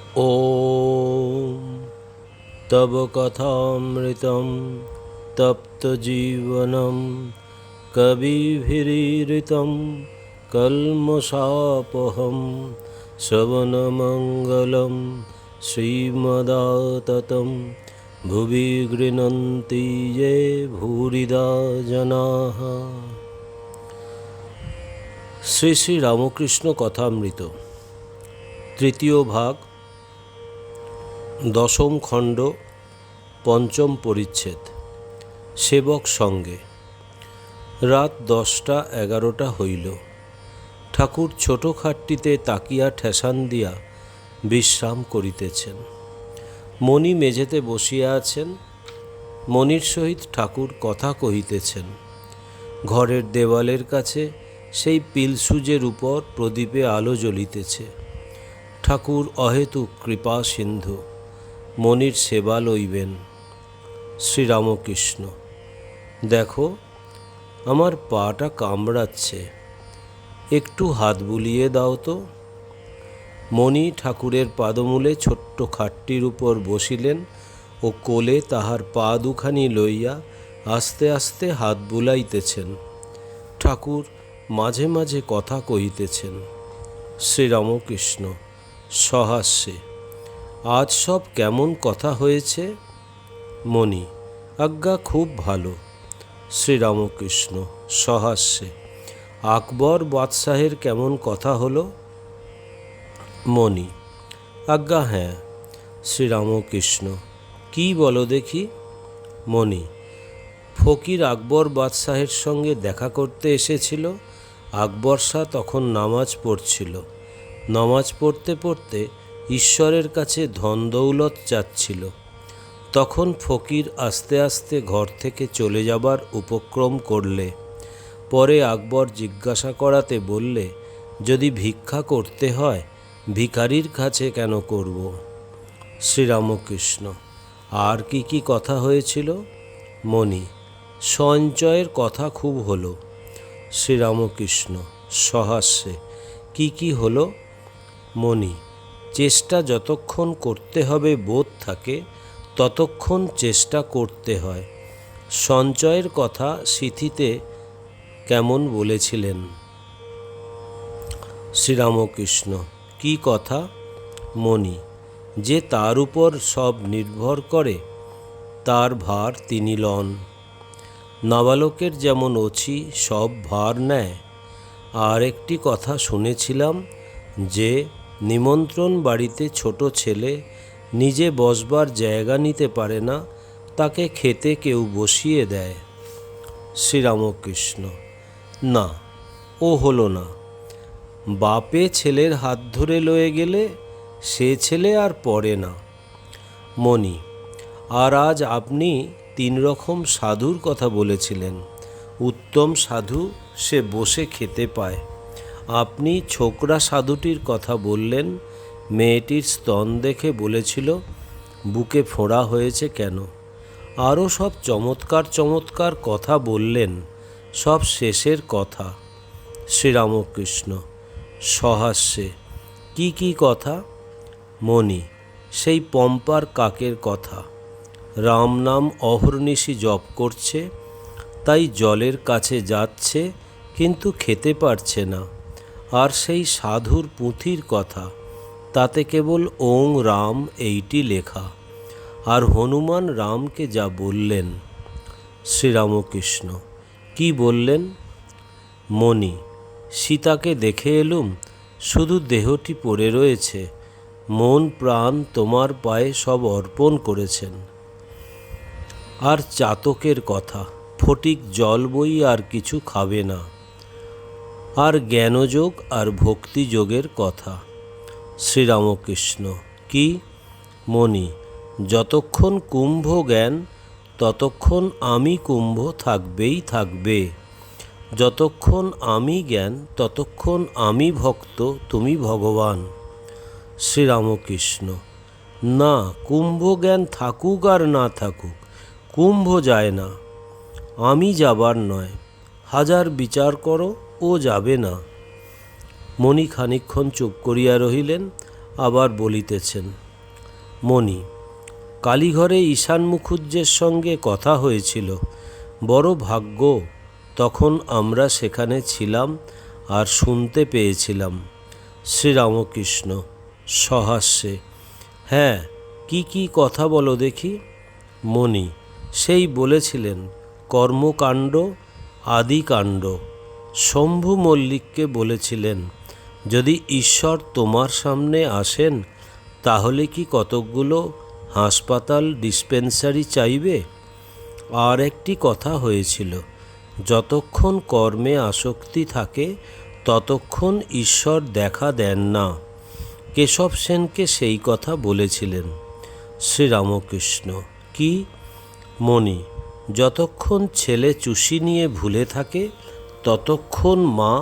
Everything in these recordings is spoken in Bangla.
ॐ तव कथामृतं तप्तजीवनं कविभिरीरितं कल्मषापहं श्रवणमङ्गलं श्रीमदाततं भुवि गृह्णन्ति ये भूरिदा जनाः। শ্রী শ্রী রামকৃষ্ণ কথামৃত তৃতীয় ভাগ, দশম খণ্ড, পঞ্চম পরিচ্ছেদ। সেবক সঙ্গে। রাত 10টা-11টা হইল। ঠাকুর ছোট খাটটিতে তাকিয়া ঠেসান দিয়া বিশ্রাম করিতেছেন। মণি মেঝেতে বসিয়া আছেন। মণির সহিত ঠাকুর কথা কহিতেছেন। ঘরের দেওয়ালের কাছে সেই পিলসুজের উপর প্রদীপে আলো জ্বলিতেছে। ঠাকুর অহেতুক কৃপা সিন্ধু, মনির সেবা লইবেন। শ্রীরামকৃষ্ণ: দেখো, আমার পাটা কামড়াচ্ছে, একটু হাত বুলিয়ে দাও তো। মণি ঠাকুরের পাদমূলে ছোট্ট খাটটির উপর বসিলেন ও কোলে তাহার পা দুখানি লইয়া আস্তে আস্তে হাত বুলাইতেছেন। ঠাকুর মাঝে মাঝে কথা কহিতেছেন। শ্রীরামকৃষ্ণ সহাস্যে: আজ সব কেমন কথা হয়েছে? মণি: আজ্ঞা, খুব ভালো। শ্রীরামকৃষ্ণ সহাস্যে: আকবর বাদশাহের কেমন কথা হলো? মণি: আজ্ঞা, হ্যাঁ। শ্রীরামকৃষ্ণ: কি বলো দেখি। মণি: ফকির আকবর বাদশাহের সঙ্গে দেখা করতে এসেছিল। আকবর শাহ তখন নামাজ পড়ছিল। নামাজ পড়তে পড়তে ঈশ্বরের কাছে ধন দৌলত চাচ্ছিল। তখন ফকির আস্তে আস্তে ঘর থেকে চলে যাবার উপক্রম করলে। পরে আকবর জিজ্ঞাসা করাতে বললে, যদি ভিক্ষা করতে হয় ভিখারির কাছে কেন করব? শ্রীরামকৃষ্ণ: আর কি কি কথা হয়েছিল? মণি: সঞ্চয়ের কথা খুব হলো। শ্রীরামকৃষ্ণ সহাস্যে: কি কি হলো? মণি: চেষ্টা যতক্ষণ করতে হবে বোধ থাকে ততক্ষণ চেষ্টা করতে হয়। সঞ্চয়ের কথা সিথিতে কেমন বলেছিলেন? শ্রীরামকৃষ্ণ: কি কথা? মণি: যে তার উপর সব নির্ভর করে তার ভার তিনি লন। নাবালকের যেমন অছি সব ভার নেয়। আর একটি কথা শুনেছিলাম যে নিমন্ত্রণ বাড়িতে ছোট ছেলে নিজে বসবার জায়গা নিতে পারে না, তাকে খেতে কেউ বসিয়ে দেয়। শ্রীরামকৃষ্ণ: না, ও হলো না। বাপে ছেলের হাত ধরে লয়ে গেলে সে ছেলে আর পড়ে না। মণি: আর আজ আপনি 3 রকম সাধুর কথা বলেছিলেন। উত্তম সাধু সে বসে খেতে পায়। আপনি ছোকরা সাধুটির কথা বললেন। মেয়েটির স্তন দেখে বলেছিল বুকে ফোঁড়া হয়েছে কেন। আরও সব চমৎকার চমৎকার কথা বললেন, সব শেষের কথা। শ্রীরামকৃষ্ণ সহাস্যে: কি কি কথা? মণি: সেই পম্পার কাকের কথা। রাম নাম অহর্নিশি জপ করছে, তাই জলের কাছে যাচ্ছে কিন্তু খেতে পারছে না। আর সেই সাধুর পুঁথির কথা, তাতে কেবল ওং রাম এইটি লেখা। আর হনুমান রামকে যা বললেন। শ্রীরামকৃষ্ণ: কি বললেন? মণি: সীতাকে দেখে এলুম, শুধু দেহটি পড়ে রয়েছে, মন প্রাণ তোমার পায়ে সব অর্পণ করেছেন। আর চাতকের কথা, ফটিক জল বই আর কিছু খাবে না। আর জ্ঞানযোগ আর ভক্তিযোগের কথা। শ্রীরামকৃষ্ণ: কি? মণি: যতক্ষণ কুম্ভ জ্ঞান ততক্ষণ আমি কুম্ভ থাকবেই থাকবে। যতক্ষণ আমি জ্ঞান ততক্ষণ আমি ভক্ত, তুমি ভগবান। শ্রীরামকৃষ্ণ: না, কুম্ভ জ্ঞান থাকুক আর না থাকুক, কুম্ভ যায় না। আমি যাবার নয়, হাজার বিচার করো, ও যাবে না। মণি খানিকক্ষণ চুপ করিয়া রহিলেন, আবার বলিতেছেন। মণি, কালীঘরে ঈশান মুখুজ্জের সঙ্গে কথা হয়েছিল। বড় ভাগ্য, তখন আমরা সেখানে ছিলাম আর শুনতে পেয়েছিলাম। শ্রীরামকৃষ্ণ সহাস্যে, হ্যাঁ, কি কথা বলো দেখি। মণি, সেই বলেছিলেন কর্মকাণ্ড আদিকাণ্ড। শম্ভু মল্লিককে বলেছিলেন, যদি ঈশ্বর তোমার সামনে আসেন তাহলে কি কতকগুলো হাসপাতাল ডিসপেন্সারি চাইবে? আর একটি কথা হয়েছিল, যতক্ষণ কর্মে আসক্তি থাকে ততক্ষণ ঈশ্বর দেখা দেন না। কেশব সেনকে সেই কথা বলেছিলেন। শ্রীরামকৃষ্ণ, কি? মণি, যতক্ষণ ছেলে চুষি নিয়ে ভুলে থাকে ততক্ষণ মা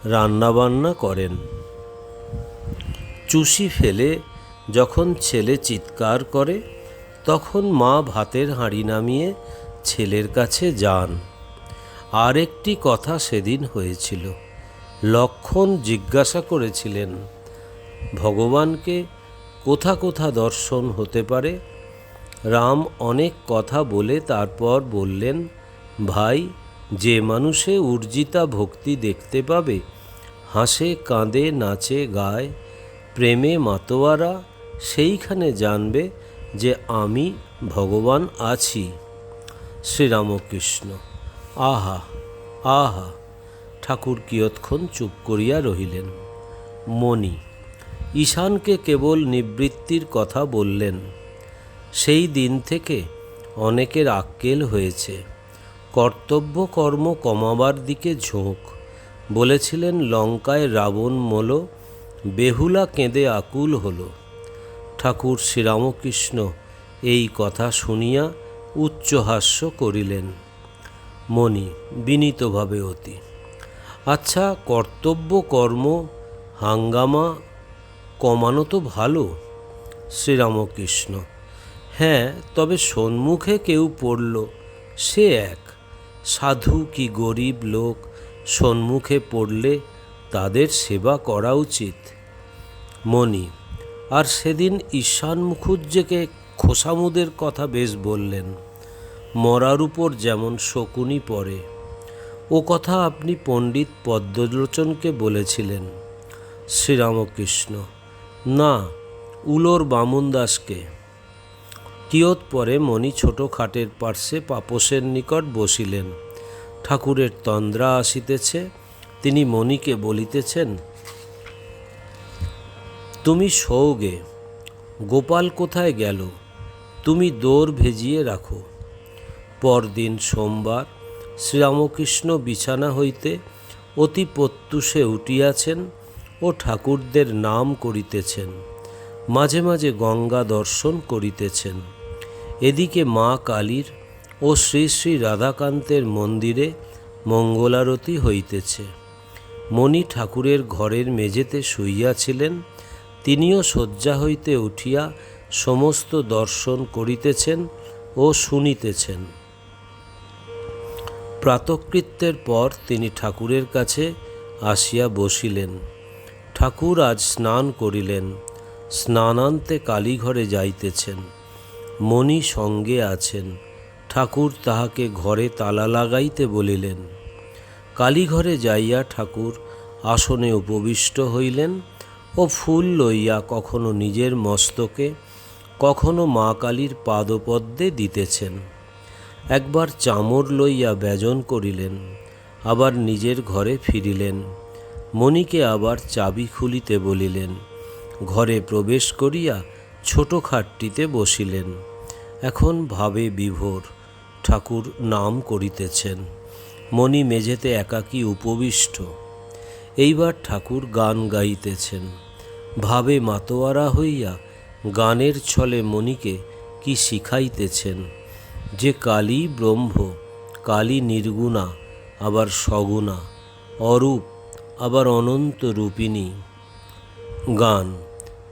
রান্নাবান্না করেন। চুষি ফেলে যখন ছেলে চিৎকার করে তখন মা ভাতের হাঁড়ি নামিয়ে ছেলের কাছে যান। আর একটি কথা সেদিন হয়েছিল। লক্ষ্মণ জিজ্ঞাসা করেছিলেন, ভগবানকে কোথা কোথা দর্শন হতে পারে? রাম অনেক কথা বলে তারপর বললেন, ভাই, যে মানুষে উর্জিতা ভক্তি দেখতে পাবে, হাসে কাঁদে নাচে গায়, প্রেমে মাতোয়ারা, সেইখানে জানবে যে আমি ভগবান আছি। শ্রীরামকৃষ্ণ, আহা আহা। ঠাকুর কিয়ৎক্ষণ চুপ করিয়া রহিলেন। মণি, ঈশানকে কেবল নিবৃত্তির কথা বললেন। সেই দিন থেকে অনেকের আক্কেল হয়েছে। কর্তব্য কর্ম কমাবার দিকে ঝোঁক। বলেছিলেন লঙ্কায় রাবণ মল, বেহুলা কেঁদে আকুল হলো। ঠাকুর শ্রীরামকৃষ্ণ এই কথা শুনিয়া উচ্চহাস্য করিলেন। মণি বিনীতভাবে অতি, আচ্ছা, কর্তব্য কর্ম হাঙ্গামা কমানো তো ভালো। শ্রীরামকৃষ্ণ, হ্যাঁ, তবে সম্মুখে কেউ পড়ল সে এক। সাধু কি গরিব লোক সম্মুখে পড়লে তাদের সেবা করা উচিত। মণি, আর সেদিন ঈশান মুখুজ্জেকে খোসামুদের কথা বেশ বললেন। মরার উপর যেমন শকুনি পড়ে, ও কথা আপনি পণ্ডিত পদ্মলোচনকে বলেছিলেন। শ্রীরামকৃষ্ণ, না, উলোর বামুন দাসকে। কিয়ৎ পরে মণি ছোট খাটের পার্শ্বে পাপসের নিকট বসিলেন। ঠাকুরের তন্দ্রা আসিতেছে। তিনি মণিকে বলিতেছেন, তুমি শোওগে, গোপাল কোথায় গেল? তুমি দৌড় ভেজিয়ে রাখো। পরদিন সোমবার। শ্রীরামকৃষ্ণ বিছানা হইতে অতি প্রত্যুষে উঠিয়াছেন ও ঠাকুরদের নাম করিতেছেন। মাঝে মাঝে গঙ্গা দর্শন করিতেছেন। এদিকে মা কালীর ও শ্রী শ্রী রাধাকান্তের মন্দিরে মঙ্গলারতি হইতেছে। মণি ঠাকুরের ঘরের মেঝেতে শুইয়াছিলেন। তিনিও শয্যা হইতে উঠিয়া সমস্ত দর্শন করিতেছেন ও শুনিতেছেন। প্রাতকৃত্যের পর তিনি ঠাকুরের কাছে আসিয়া বসিলেন। ঠাকুর আজ স্নান করিলেন। স্নানান্তে কালীঘরে যাইতেছেন। মণি সঙ্গে আছেন। ঠাকুর তাহাকে ঘরে তালা লাগাইতে বলিলেন। কালীঘরে যাইয়া ঠাকুর আসনে উপবিষ্ট হইলেন ও ফুল লইয়া কখনো নিজের মস্তকে কখনো মা কালীর পাদপদ্মে দিতেছেন। একবার চামর লইয়া ব্যজন করিলেন, আবার নিজের ঘরে ফিরিলেন। মণিকে আবার চাবি খুলিতে বলিলেন। ঘরে প্রবেশ করিয়া ছোট খাটটিতে বসিলেন। এখন ভাবে বিভোর। ঠাকুর নাম করিতেছেন। মণি মেঝেতে একাকী উপবিষ্ট। এইবার ঠাকুর গান গাইতেছেন। ভাবে মাতোয়ারা হইয়া গানের ছলে মণিকে কি শিখাইতেছেন যে কালী ব্রহ্ম, কালী নির্গুণা, আবার সগুণা, অরূপ, আবার অনন্ত রূপিণী। গান,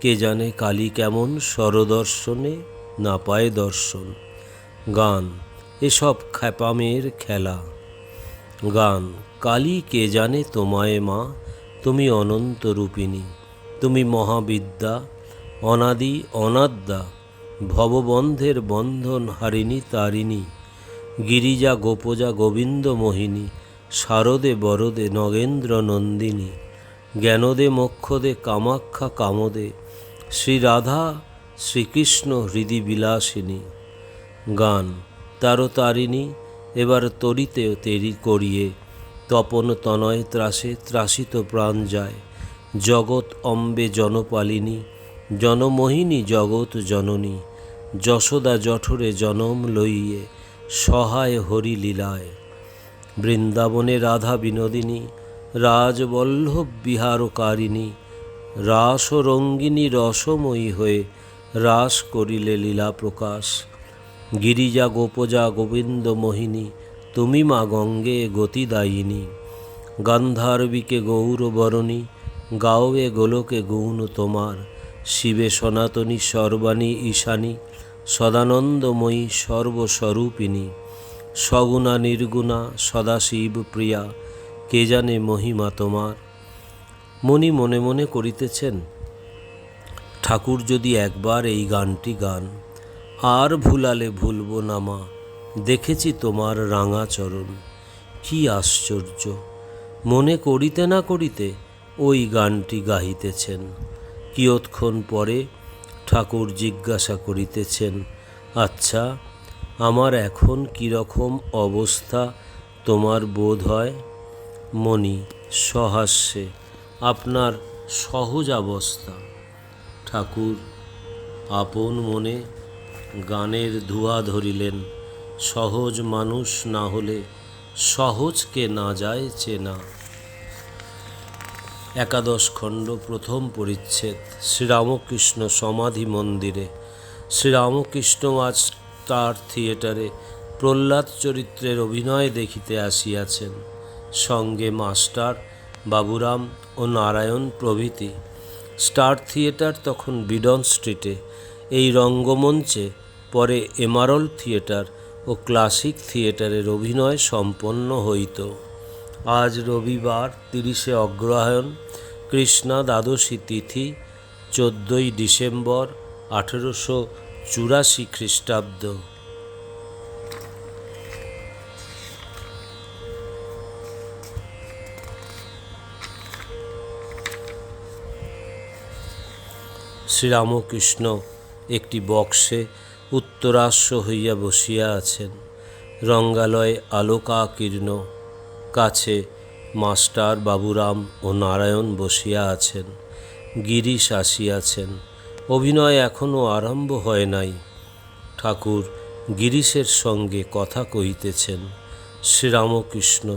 কে জানে কালী কেমন স্বরদর্শনে না পায় দর্শন। গান, এসব খ্যাপামের খেলা। গান, কালী কে জানে তোমায় মা, তুমি অনন্ত রূপিণী, তুমি মহাবিদ্যা, অনাদি অনাদ্যা, ভববন্ধের বন্ধন হারিণী তারিণী, গিরিজা গোপজা গোবিন্দ মোহিনী, শারদে বরদে নগেন্দ্র নন্দিনী, জ্ঞানদে মোক্ষদে কামাখ্যা কামদে, শ্রীরাধা শ্রীকৃষ্ণ হৃদি বিলাসিনী। গান তারিণী এবার তরিতে তেরি করিয়ে, তপন তনয় ত্রাসে ত্রাসিত প্রাণ যায়, জগৎ অম্বে জনপালিনী, জনমোহিনী জগৎ জননী, যশোদা জঠরে জনম লইয়ে, সহায় হরি লীলায়। বৃন্দাবনে রাধা বিনোদিনী, রাজবল্লভ বিহারকারিণী, রাসরঙ্গিনী রসময়ী হয়ে রাস করিলে লীলা প্রকাশ। গিরিজা গোপজা গোবিন্দ মোহিনী, তুমি মা গঙ্গে গতিদায়িনী, গান্ধার্বিকে গৌরবরণী, গাওয়ে গোলকে গুণ তোমার, শিবে সনাতনী সর্বাণী ঈশানী, সদানন্দময়ী সর্বস্বরূপিণী, সগুণা নির্গুণা সদাশিব প্রিয়া, কে জানে মহিমা তোমার। মনি মনে মনে করিতেছেন, ঠাকুর যদি একবার এই গানটি গান, আর ভুলালে ভুলব না মা, দেখেছি তোমার রাঙা চরণ। কি আশ্চর্য! মনে করিতে না করিতে ওই গানটি গাহিতেছেন। কিয়ৎক্ষণ পরে ঠাকুর জিজ্ঞাসা করিতেছেন, আচ্ছা, আমার এখন কীরকম অবস্থা তোমার বোধ হয়? মনি সহাস্যে, আপনার সহজ অবস্থা। ঠাকুর আপন মনে গানের ধুয়া ধরিলেন, সহজ মানুষ না হলে সহজকে না যায় চেনা। একাদশ খণ্ড প্রথম পরিচ্ছেদ। শ্রীরামকৃষ্ণ সমাধি মন্দিরে। শ্রীরামকৃষ্ণ আজ স্টার থিয়েটারে প্রহ্লাদ চরিত্রের অভিনয় দেখিতে আসিয়াছেন, সঙ্গে মাস্টার, বাবুরাম ও নারায়ণ প্রভৃতি। স্টার থিয়েটার তখন বিডন স্ট্রিটে। এই রঙ্গমঞ্চে পরে এমারল্ড থিয়েটার ও ক্লাসিক থিয়েটারের অভিনয় সম্পন্ন হইত। আজ রবিবার 30শে অগ্রহায়ণ, কৃষ্ণা দ্বাদশী তিথি, 14ই ডিসেম্বর 1884 খ্রিস্টাব্দ। শ্রীরামকৃষ্ণ একটি বক্সে উত্তরাস্য হইয়া বসিয়া আছেন। রঙ্গালয় আলোকাকীর্ণ। কাছে মাস্টার, বাবুরাম ও নারায়ণ বসিয়া আছেন। গিরিশ আসিয়াছেন। অভিনয় এখনও আরম্ভ হয় নাই। ঠাকুর গিরিশের সঙ্গে কথা কহিতেছেন। শ্রীরামকৃষ্ণ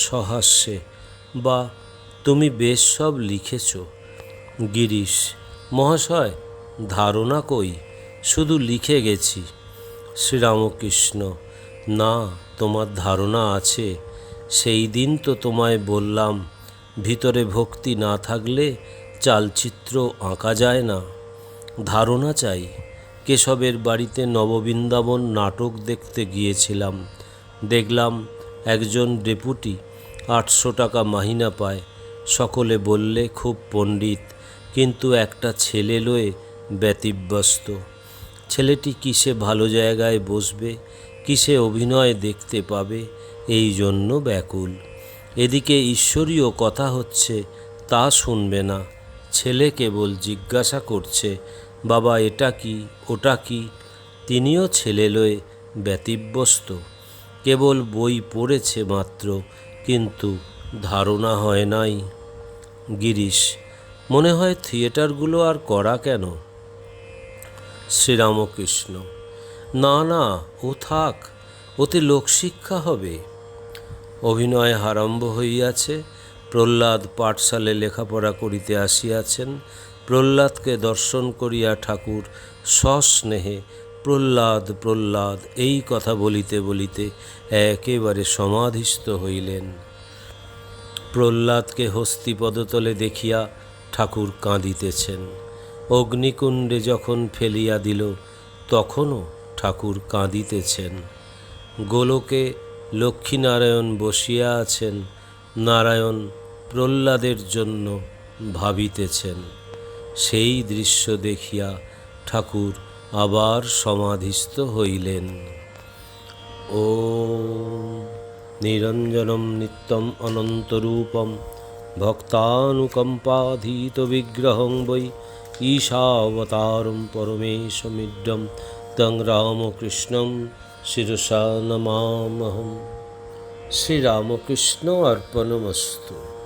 সহাস্যে, বা তুমি বেশ সব লিখেছ। গিরিশ, মহাশয়, ধারণা কই, শুধু লিখে গেছি। শ্রীরামকৃষ্ণ, না, তোমার ধারণা আছে। সেই দিন তো তোমায় বললাম, ভিতরে ভক্তি না থাকলে চালচিত্র আঁকা যায় না। ধারণা চাই। কেশবের বাড়িতে নববৃন্দাবন নাটক দেখতে গিয়েছিলাম। দেখলাম একজন ডেপুটি 800 টাকা মাহিনা পায়। সকলে বললে খুব পণ্ডিত, কিন্তু একটা ছেলে লয়ে ব্যতিব্যস্ত। ছেলেটি কিসে ভালো জায়গায় বসবে, কিসে অভিনয় দেখতে পাবে, এই জন্য ব্যাকুল। এদিকে ঈশ্বরীয় কথা হচ্ছে, তা শুনবে না। ছেলে কেবল জিজ্ঞাসা করছে, বাবা এটা কি, ওটা কি। তিনিও ছেলে লয়ে ব্যতিব্যস্ত। কেবল বই পড়েছে মাত্র, কিন্তু ধারণা হয় নাই। গিরিশ, মনে হয় থিয়েটারগুলো আর করা কেন? শ্রীরামকৃষ্ণ, না না, ও থাক, ওতে লোকশিক্ষা হবে। অভিনয় আরম্ভ হইয়াছে। প্রহ্লাদ পাঠশালে লেখাপড়া করিতে আসিয়াছেন। প্রহ্লাদকে দর্শন করিয়া ঠাকুর সস্নেহে প্রহ্লাদ প্রহ্লাদ এই কথা বলিতে বলিতে একেবারে সমাধিস্থ হইলেন। প্রহ্লাদকে হস্তিপদতলে দেখিয়া ঠাকুর কাঁদিতেছেন। অগ্নিকুণ্ডে যখন ফেলিয়া দিল, তখনও ঠাকুর কাঁদিতেছেন। গোলকে লক্ষ্মীনারায়ণ বসিয়া আছেন। নারায়ণ প্রহ্লাদের জন্য ভাবিতেছেন। সেই দৃশ্য দেখিয়া ঠাকুর আবার সমাধিস্থ হইলেন। ওম নিরঞ্জনম নিত্যম অনন্তরূপম ভক্তানুকম্পাধীত বিগ্রহং বৈ ঈশাবতারম পরমেশমিড্ডম তং রামকৃষ্ণম শিরসা নমামহম। শ্রীরামকৃষ্ণ অর্পণমস্তু।